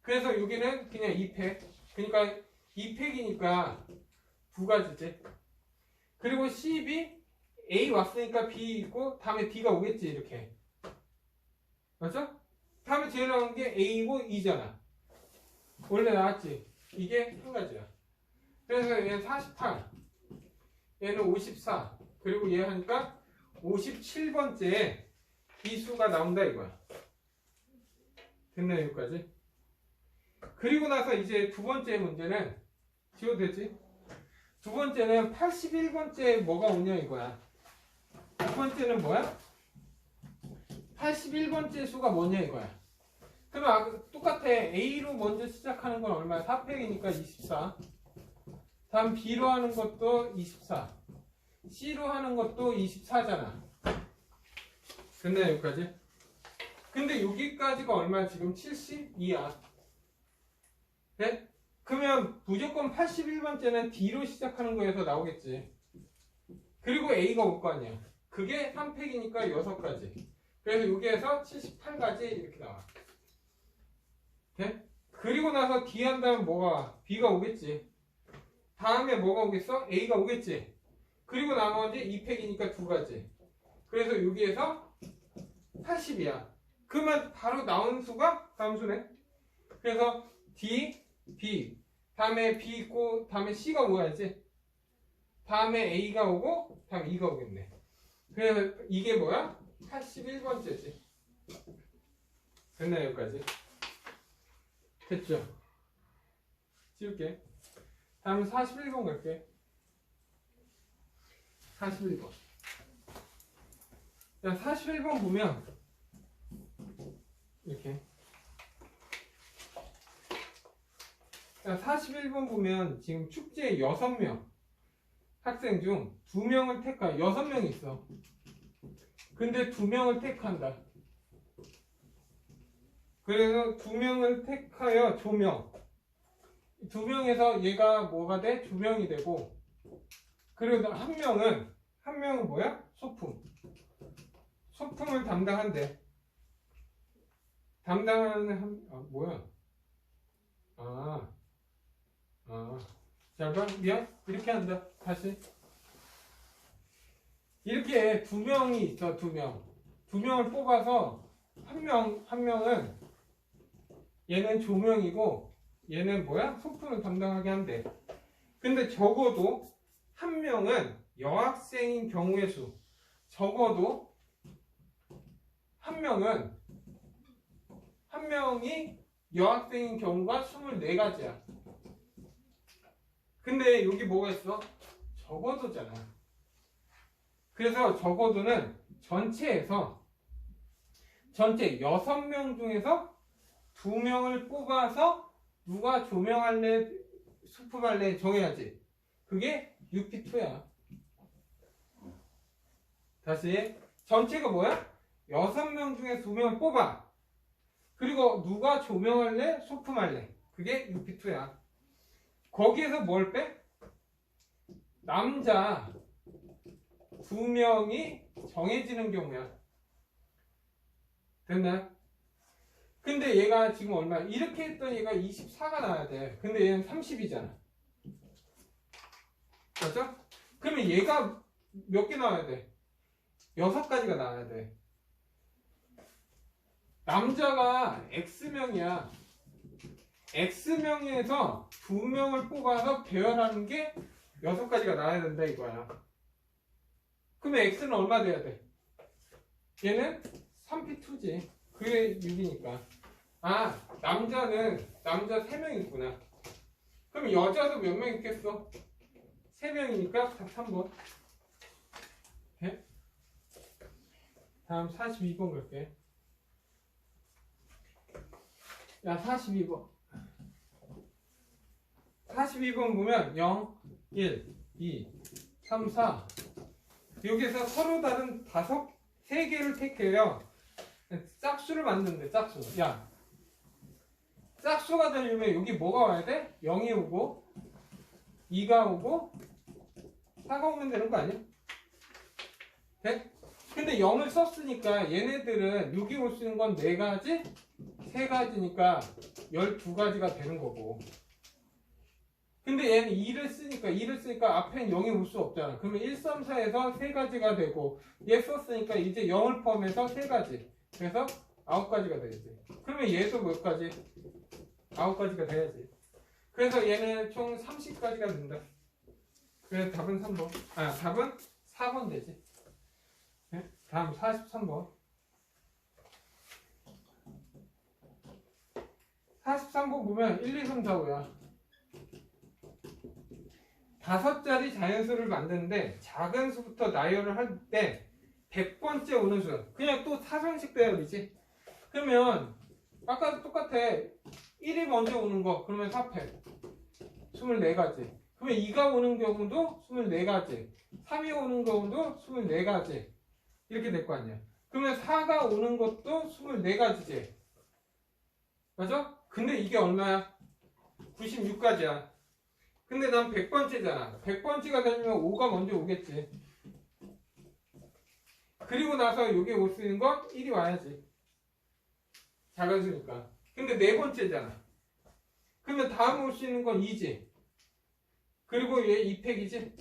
그래서 여기는 그냥 2팩. 그러니까 2팩이니까 2가지지. 그리고 C, B, A 왔으니까 B 있고 다음에 D가 오겠지. 이렇게. 맞죠? 다음에 제일 나온 게 A고 2잖아. 원래 나왔지. 이게 한 가지야. 그래서 얘는 48, 얘는 54, 그리고 얘 하니까 57번째에 이 수가 나온다 이거야. 됐나요? 여기까지? 그리고 나서 이제 두 번째 문제는 지워도 되지? 두 번째는 81번째에 뭐가 오냐 이거야. 두 번째는 뭐야? 81번째 수가 뭐냐 이거야. 그러면 똑같아. A로 먼저 시작하는 건 얼마야? 4팩이니까 24. 다음 B로 하는 것도 24. C로 하는 것도 24잖아. 됐나요? 여기까지? 근데 여기까지가 얼마야? 지금 72야. 네? 그러면 무조건 81번째는 D로 시작하는 거에서 나오겠지. 그리고 A가 올 거 아니야. 그게 3팩이니까 6가지. 그래서 여기에서 78가지 이렇게 나와. 네? 그리고 나서 D 한다면 뭐가 와? B가 오겠지. 다음에 뭐가 오겠어? A가 오겠지. 그리고 나머지 2팩이니까 2가지. 그래서 여기에서 80이야. 그러면 바로 나온 수가 다음 수네. 그래서 D, B. 다음에 B 있고 다음에 C가 오야지. 다음에 A가 오고 다음에 E가 오겠네. 그래서 이게 뭐야? 81번째지. 됐나요? 여기까지? 됐죠? 지울게. 다음 41번 갈게. 41번. 자, 41번 보면 이렇게. 자, 41번 보면 지금 축제에 6명 학생 중 2명을 택하 6명이 있어. 근데 2명을 택한다. 그래서 2명을 택하여 조명. 2명에서 얘가 뭐가 돼? 조명이 되고, 그리고 한 명은 뭐야? 소품. 소품을 담당한대. 담당하는 뭐야? 잘 봐. 미안. 이렇게 한다. 다시. 이렇게 두 명이 있어, 두 명. 두 명을 뽑아서 한 명은 얘는 조명이고 얘는 뭐야? 소품을 담당하게 한대. 근데 적어도 한 명은 여학생인 경우의 수. 적어도 한 명이 여학생인 경우가 24가지야. 근데 여기 뭐가 있어? 적어도잖아. 그래서 적어도는 전체 6명 중에서 2명을 뽑아서 누가 조명할래, 소품할래 정해야지. 그게 UP2야. 다시. 전체가 뭐야? 6명 중에 2명을 뽑아. 그리고 누가 조명할래, 소품할래. 그게 UP2야. 거기에서 뭘 빼? 남자 2명이 정해지는 경우야. 됐나? 근데 얘가 지금 얼마? 이렇게 했더니 얘가 24가 나와야 돼. 근데 얘는 30이잖아. 맞죠? 그러면 얘가 몇 개 나와야 돼? 6가지가 나와야 돼. 남자가 X명이야. X명에서 2명을 뽑아서 배열하는 게 6가지가 나와야 된다 이거야. 그러면 X는 얼마 돼야 돼? 얘는 3P2지. 그게 6이니까. 남자 3명 있구나. 그럼 여자도 몇 명 있겠어? 3명이니까 답 3번. 네? 다음 42번 갈게. 야, 42번. 42번 보면 0, 1, 2, 3, 4. 여기서 서로 다른 3개를 택해요. 짝수를 만드는데, 짝수. 야, 짝수가 되려면 여기 뭐가 와야 돼? 0이 오고, 2가 오고, 4가 오면 되는 거 아니야? 돼? 근데 0을 썼으니까 얘네들은 여기 올 수 있는 건 4가지, 3가지니까 12가지가 되는 거고. 근데 얘는 2를 쓰니까 앞엔 0이 올 수 없잖아. 그러면 1, 3, 4에서 3가지가 되고, 얘 썼으니까 이제 0을 포함해서 3가지. 그래서 9가지가 되겠지. 그러면 얘도 몇 가지? 9가지가 돼야지. 그래서 얘는 총 30가지가 된다. 그래서 답은 3번. 답은 4번 되지. 네? 다음 43번. 43번 보면 1, 2, 3, 4, 5야. 5자리 자연수를 만드는데 작은 수부터 나열을 할 때 100번째 오는 수. 그냥 또 사선식 배열이지. 그러면 아까도 똑같아. 1이 먼저 오는 거. 그러면 4패. 24가지. 그러면 2가 오는 경우도 24가지. 3이 오는 경우도 24가지. 이렇게 될 거 아니야. 그러면 4가 오는 것도 24가지지. 맞아? 근데 이게 얼마야? 96가지야. 근데 난 100번째잖아. 100번째가 되면 5가 먼저 오겠지. 그리고 나서 여기 올 수 있는 건 1이 와야지. 작은 수니까. 근데 4번째잖아. 그러면 다음 올 수 있는 건 2지. 그리고 얘 2팩이지.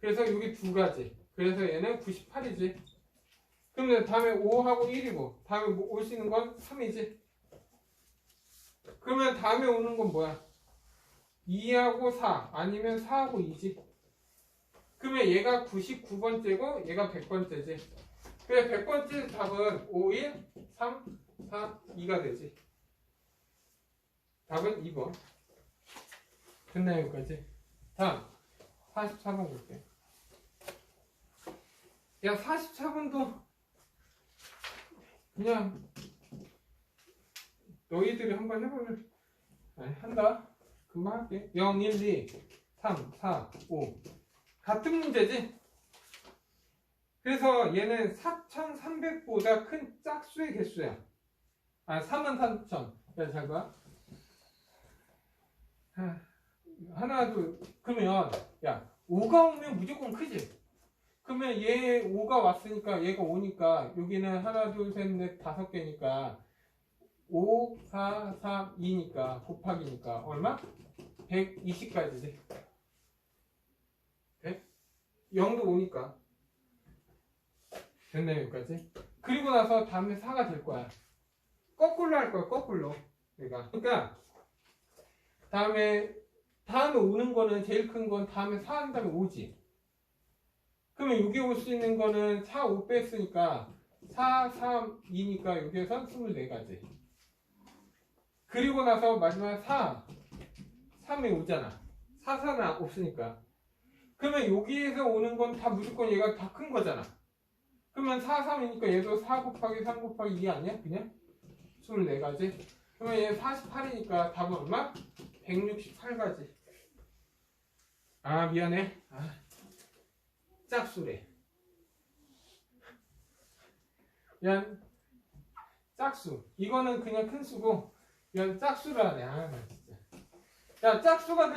그래서 여기 2가지. 그래서 얘는 98이지. 그러면 다음에 5하고 1이고 다음에 올 수 있는 건 3이지. 그러면 다음에 오는 건 뭐야? 2하고 4 아니면 4하고 2지. 그러면 얘가 99번째고 얘가 100번째지. 그래 100번째 답은 5, 1, 3, 4, 2가 되지. 답은 2번. 됐나요 여기까지? 다음 44번 볼게. 야 44번도 그냥 너희들이 한번 해보면 한다. 금방 할게. 0, 1, 2, 3, 4, 5 같은 문제지? 그래서 얘는 4,300보다 큰 짝수의 개수야. 43,000. 야, 잘 봐. 하나, 둘. 그러면, 야, 5가 오면 무조건 크지? 그러면 얘 5가 왔으니까 얘가 5니까 여기는 하나, 둘, 셋, 넷, 5개니까 5, 4, 3, 2니까 곱하기니까 얼마? 120까지지. 돼? 0도 오니까. 됐네, 여기까지. 그리고 나서 다음에 4가 될 거야. 거꾸로 할 거야, 거꾸로. 내가. 그러니까, 다음에 오는 거는 제일 큰 건 다음에 4 한 다음에 5지. 그러면 여기 올 수 있는 거는 4, 5 뺐으니까 4, 3, 2니까 여기에서 24가지. 그리고 나서 마지막에 4, 3이 오잖아. 4, 4는 없으니까. 그러면 여기에서 오는 건 다 무조건 얘가 다 큰 거잖아. 그러면 4, 3이니까 얘도 4 곱하기 3 곱하기 2 아니야? 그냥? 24가지. 그러면 얘 48이니까 답은 얼마? 168가지. 아, 미안해. 짝수래. 미안. 짝수. 이거는 그냥 큰 수고, 미안, 짝수라네. 나 진짜. 야, 짝수가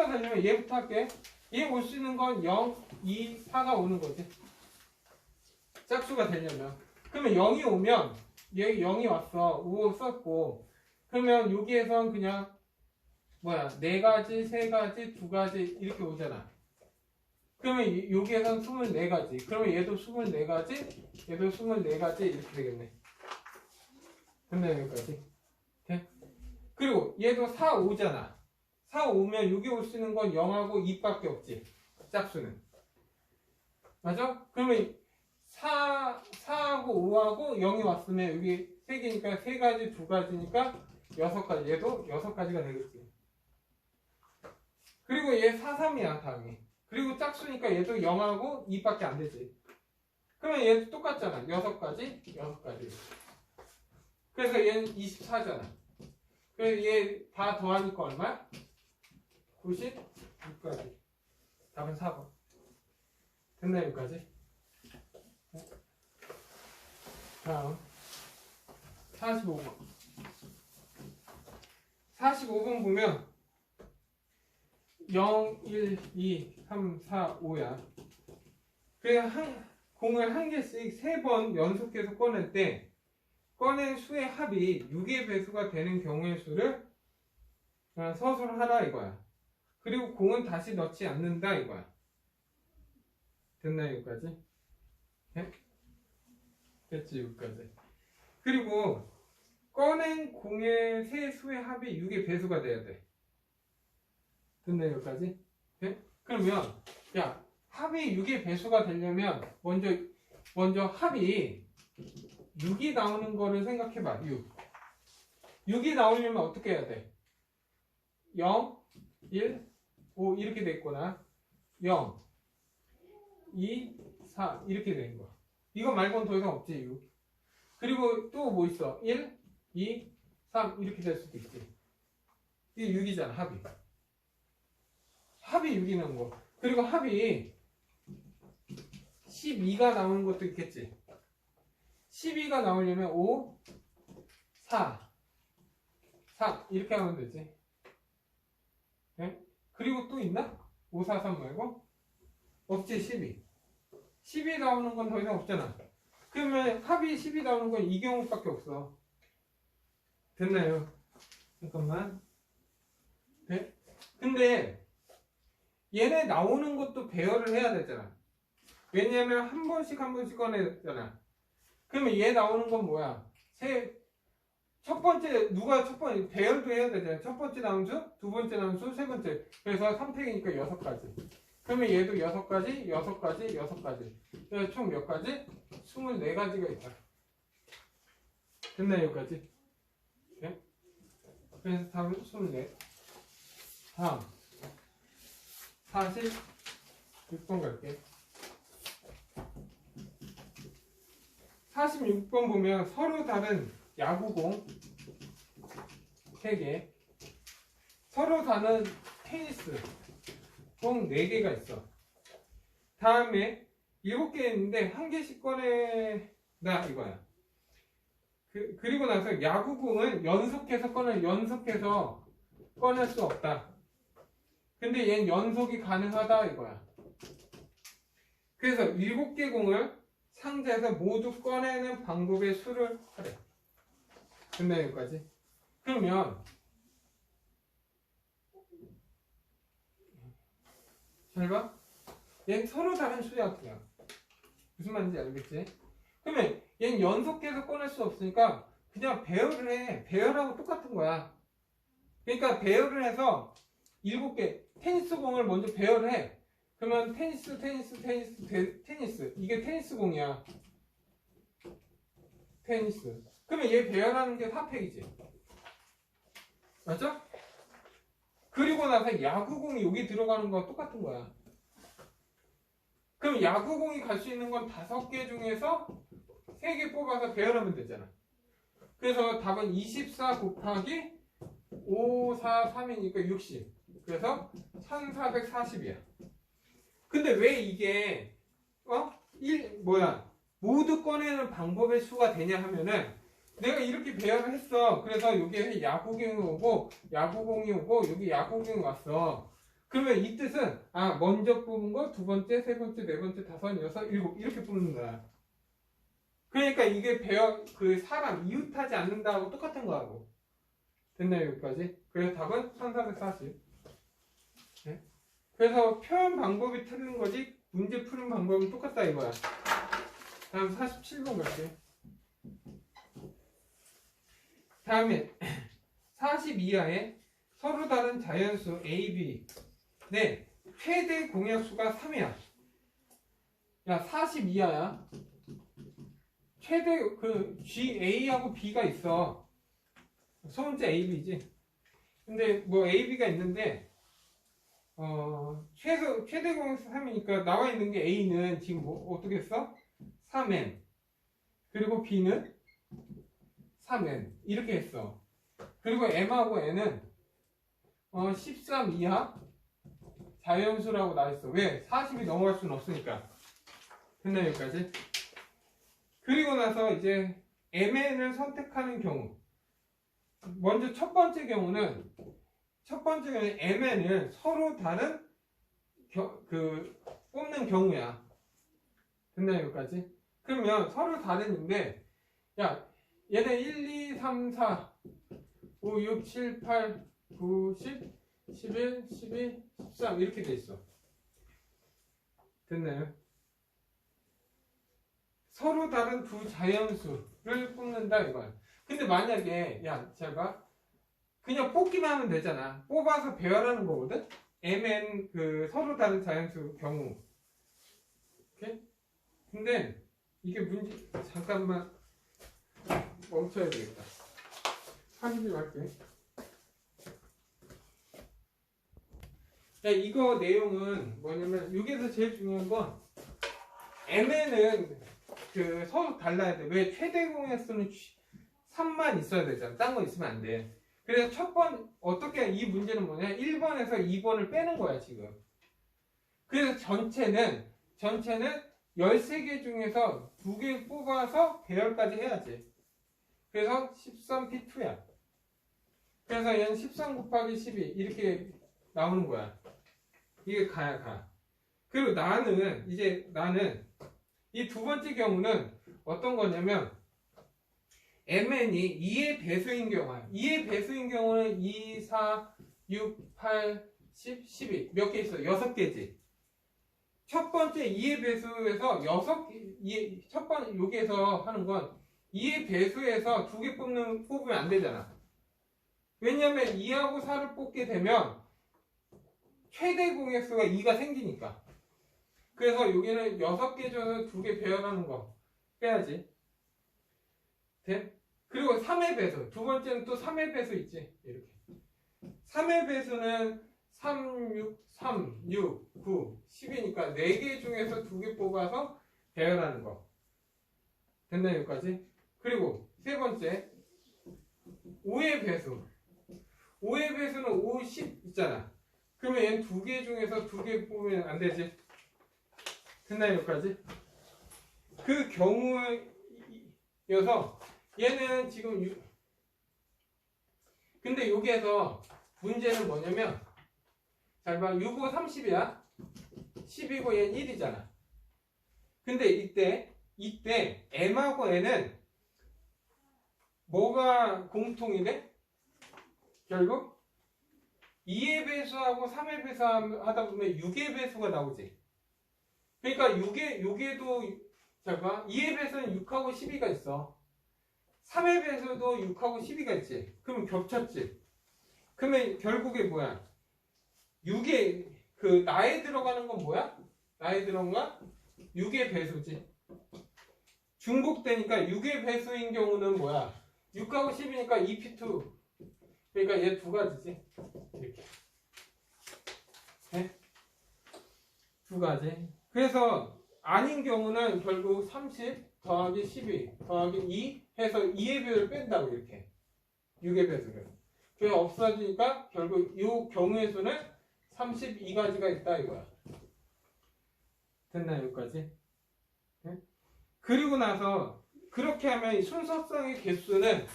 되려면 얘부터 할게. 얘 올 수 있는 건 0, 2, 4가 오는 거지. 짝수가 되려면. 그러면 0이 오면, 얘 0이 왔어. 5 썼고, 그러면 여기에선 그냥, 4가지, 3가지, 2가지, 이렇게 오잖아. 그러면 여기에선 24가지. 그러면 얘도 24가지, 얘도 24가지, 이렇게 되겠네. 됐네, 여기까지. 돼? 그리고 얘도 4, 5잖아. 4, 5면 여기 올 수 있는 건 0하고 2밖에 없지. 짝수는. 맞아? 그러면 4하고 5하고 0이 왔으면 여기 3개니까 3가지, 2가지니까 6가지. 얘도 6가지가 되겠지. 그리고 얘 4, 3이야, 다음에. 그리고 짝수니까 얘도 0하고 2밖에 안 되지. 그러면 얘도 똑같잖아. 6가지, 6가지. 그래서 얘는 24잖아. 그래서 얘 다 더하니까 얼마? 96까지. 답은 4번. 됐나, 여기까지? 다음 45번. 45번 보면 0, 1, 2, 3, 4, 5야. 그래서 공을 한 개씩 3번 연속해서 꺼낼 때 꺼낸 수의 합이 6의 배수가 되는 경우의 수를 서술하라 이거야. 그리고 공은 다시 넣지 않는다 이거야. 됐나요, 여기까지? 네? 됐지, 여기까지. 그리고 꺼낸 공의 세 수의 합이 6의 배수가 돼야 돼. 됐나요, 여기까지? 네? 그러면 야, 합이 6의 배수가 되려면 먼저 합이 6이 나오는 거를 생각해봐. 6이 나오려면 어떻게 해야 돼? 0, 1, 5 이렇게 돼 있거나 0, 2, 4 이렇게 되는 거야. 이거 말고는 더 이상 없지, 6. 그리고 또 뭐 있어? 1, 2, 3 이렇게 될 수도 있지. 이게 6이잖아, 합이. 합이 6이 나온 거. 그리고 합이 12가 나오는 것도 있겠지. 12가 나오려면 5, 4, 3 이렇게 하면 되지. 네? 그리고 또 있나? 5, 4, 3 말고? 없지, 12. 10이 나오는 건 더 이상 없잖아. 그러면 합이 10이 나오는 건 이 경우밖에 없어. 됐나요? 잠깐만. 네? 근데 얘네 나오는 것도 배열을 해야 되잖아. 왜냐면 한 번씩 꺼내잖아. 그러면 얘 나오는 건 뭐야? 첫 번째 배열도 해야 되잖아. 첫 번째 나온수, 두 번째 나온수, 세 번째. 그래서 3팩이니까 6가지. 그러면 얘도 6가지, 6가지, 6가지. 그래서 총 몇 가지? 24가지가 있다. 됐나요, 여기까지? 네? 그래서 답은 24. 다음 46번 갈게. 46번 보면 서로 다른 야구공 3개, 서로 다른 테니스 공 4개가 있어. 다음에 7개 있는데 한 개씩 꺼내라 이거야. 그리고 나서 야구공은 연속해서 꺼낼 수 없다. 근데 얘는 연속이 가능하다 이거야. 그래서 7개 공을 상자에서 모두 꺼내는 방법의 수를 하래. 됐나요, 여기까지? 그러면 잘 봐. 얘는 서로 다른 수야 그냥. 무슨 말인지 알겠지? 그러면 얘는 연속해서 꺼낼 수 없으니까 그냥 배열을 해. 배열하고 똑같은 거야. 그러니까 배열을 해서 7개 테니스 공을 먼저 배열을 해. 그러면 테니스 이게 테니스 공이야. 테니스. 그러면 얘 배열하는 게 4팩이지. 맞죠? 그리고 나서 야구공이 여기 들어가는 거 똑같은 거야. 그럼 야구공이 갈 수 있는 건 5개 중에서 3개 뽑아서 배열하면 되잖아. 그래서 답은 24 곱하기 5, 4, 3이니까 60. 그래서 1440이야. 근데 왜 이게 모두 꺼내는 방법의 수가 되냐 하면은 내가 이렇게 배열을 했어. 그래서 여기에 야구공이 오고 야구공이 오고 여기 야구공이 왔어. 그러면 이 뜻은 먼저 뽑은 거 두 번째, 세 번째, 네 번째, 다섯, 여섯, 일곱 이렇게 뽑는 거야. 그러니까 이게 사람 이웃하지 않는다고 똑같은 거하고. 됐나요 여기까지? 그래서 답은 1440. 네? 그래서 표현 방법이 틀린 거지 문제 푸는 방법은 똑같다 이거야. 다음 47번 갈게. 다음에 42하에 서로 다른 자연수 A, B 네 최대 공약수가 3이야. 야 42하야. 최대 G, A하고 B가 있어. 소문자 A, B지. 근데 뭐 A, B가 있는데 최대 공약수 3이니까 나와 있는 게 A는 지금 어떻게 써? 3n 그리고 B는 3n 이렇게 했어. 그리고 M하고 N은 13 이하 자연수라고 나와있어. 왜? 40이 넘어갈 수는 없으니까. 됐나요 여기까지? 그리고 나서 이제 MN을 선택하는 경우 먼저 첫 번째 경우는 MN을 서로 다른 뽑는 경우야. 됐나요 여기까지? 그러면 서로 다른인데 야 얘네 1, 2, 3, 4 5, 6, 7, 8, 9, 10, 11, 12, 13 이렇게 돼 있어. 됐나요? 서로 다른 두 자연수를 뽑는다 이거야. 근데 만약에 잘 봐. 그냥 뽑기만 하면 되잖아. 뽑아서 배열하는 거거든. MN 서로 다른 자연수 경우. 오케이? 근데 이게 문제 잠깐만 멈춰야 되겠다. 확인 좀 할게. 야, 이거 내용은 뭐냐면 여기에서 제일 중요한 건 MN은 서로 달라야 돼. 왜? 최대 공약수는 3만 있어야 되잖아. 딴 거 있으면 안 돼. 그래서 어떻게 이 문제는 뭐냐? 1번에서 2번을 빼는 거야 지금. 그래서 전체는 13개 중에서 2개 뽑아서 배열까지 해야지. 그래서 13P2야. 그래서 얘는 13 곱하기 12 이렇게 나오는 거야. 이게 가. 그리고 나는 이 두 번째 경우는 어떤 거냐면 MN이 2의 배수인 경우야. 2의 배수인 경우는 2, 4, 6, 8, 10, 12 몇 개 있어? 6개지. 첫 번째 2의 배수에서 여기에서 하는 건 2의 배수에서 2개 뽑으면 안 되잖아. 왜냐면 2하고 4를 뽑게 되면 최대 공약수가 2가 생기니까. 그래서 여기는 6개 중에서 2개 배열하는 거 빼야지. 돼? 그리고 3의 배수. 두 번째는 또 3의 배수 있지. 이렇게. 3의 배수는 3, 6, 9, 10이니까 4개 중에서 2개 뽑아서 배열하는 거. 됐나요? 여기까지? 그리고 세 번째 5의 배수. 5의 배수는 5, 10 있잖아. 그러면 얘는 2개 중에서 2개 뽑으면 안 되지. 됐나요? 여기까지? 그 경우여서 얘는 지금 근데 여기에서 문제는 뭐냐면 잘 봐. 6, 5, 30이야. 10이고 얘는 1이잖아. 근데 이때 M하고 N은 뭐가 공통이래? 결국 2의 배수하고 3의 배수 하다 보면 6의 배수가 나오지. 그러니까 요게도 잠깐 2의 배수는 6하고 12가 있어. 3의 배수도 6하고 12가 있지. 그럼 겹쳤지. 그러면 결국에 뭐야? 6의 그 나에 들어가는 건 뭐야? 나에 들어간 건 6의 배수지. 중복되니까 6의 배수인 경우는 뭐야? 6하고 10이니까 2p2. 그러니까 얘 두 가지지. 이렇게. 네? 두 가지. 그래서 아닌 경우는 결국 30 더하기 12 더하기 2 해서 2의 배를 뺀다고 이렇게. 6의 배수를. 그게 없어지니까 결국 이 경우의 수는 32가지가 있다 이거야. 됐나 여기까지? 네? 그리고 나서 그렇게 하면 이 순서상의 개수는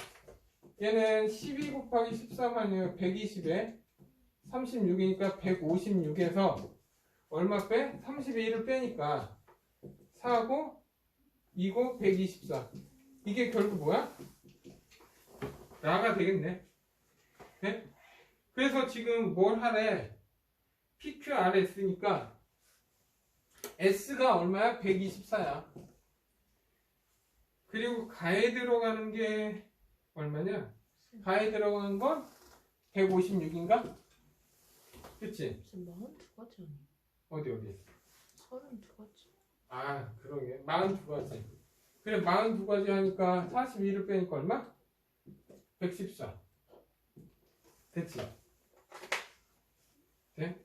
얘는 12 곱하기 13 아니면 120에 36이니까 156에서 얼마 빼? 32를 빼니까 4고 2고 124. 이게 결국 뭐야? 나가 되겠네. 네? 그래서 지금 뭘 하래? PQRS니까 S가 얼마야? 124야. 그리고 가에 들어가는 게 얼마냐? 가에 들어가는 건 156인가? 그치? 무슨 42가지 아니야? 어디? 32가지. 아, 그러게. 42가지. 그래, 42가지 하니까 42를 빼니까 얼마? 114. 됐지? 돼?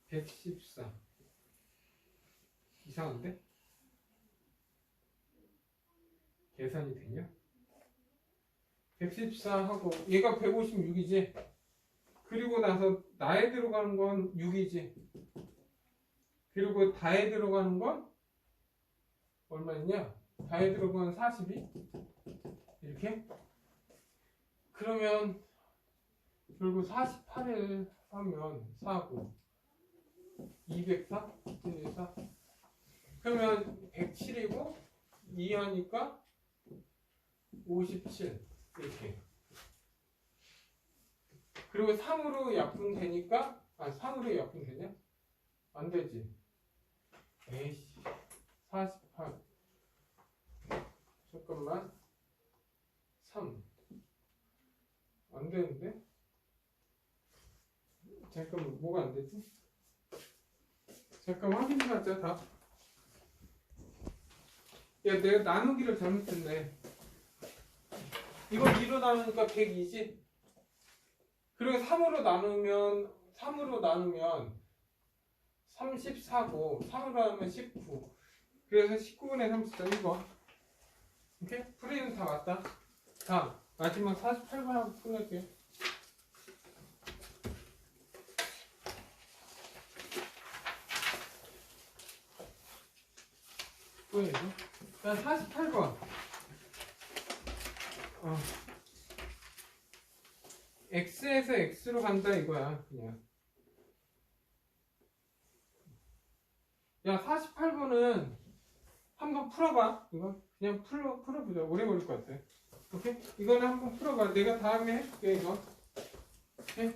114. 이상한데? 계산이 되냐? 114하고 얘가 156이지? 그리고 나서 나에 들어가는 건 6이지? 그리고 다에 들어가는 건 얼마였냐? 다에 들어가는 42? 이렇게? 그러면 결국 48을 하면 4고 204? 124? 그러면 107이고 2 하니까 57 이렇게. 그리고 3으로 약분되니까 3으로 약분되냐? 안 되지. 에이씨 48 잠깐만 3 안 되는데? 잠깐만 뭐가 안 되지? 잠깐 확인 좀 하자 다. 야 내가 나누기를 잘못했네. 이거 2로 나누니까 120. 그리고 3으로 나누면 34고 3으로 나누면 19. 그래서 19분의 34 1번. 오케이? 풀이는 다 맞다. 다음 마지막 48번 하고 끝낼게요. 뭐야 이거? 자 48번. X에서 X로 간다 이거야 그냥. 야 48번은 한번 풀어봐. 이거 그냥 풀어보자. 오래 걸릴 것 같아. 오케이? 이거는 한번 풀어봐. 내가 다음에 해줄게 이거. 오케이?